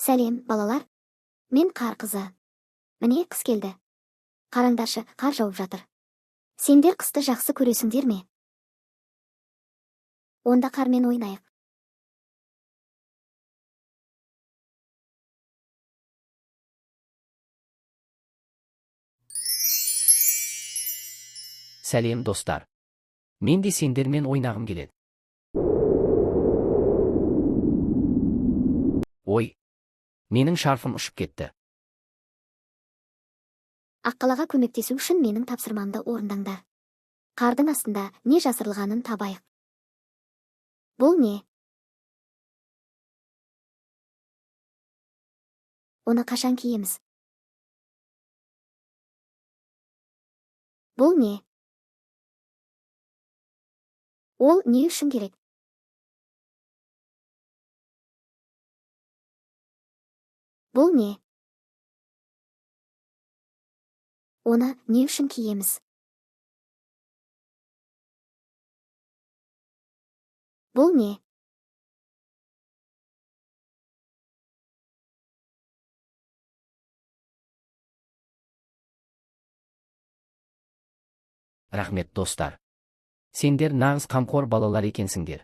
Сәлем, балалар. Мен қар қызы. Міне қыс келді. Қараңдаршы, қар жауып жатыр. Сендер қысты жақсы көресіңдер ме? Онда қармен ойнайық. Сәлем, достар. Мен де сендермен ойнағым келеді. Ой, менің шарфым ұшып кетті. Аққалаға көмектесу үшін менің тапсырмамды орындаңдар. Қардың астында не жасырылғанын табайық. Бұл не? Оны қашан киеміз? Бұл не? Ол не үшін керек? Бұл не? Оны не үшін киеміз? Бұл не? Рахмет, достар. Сендер нағыз қамқор балалар екенсіңдер.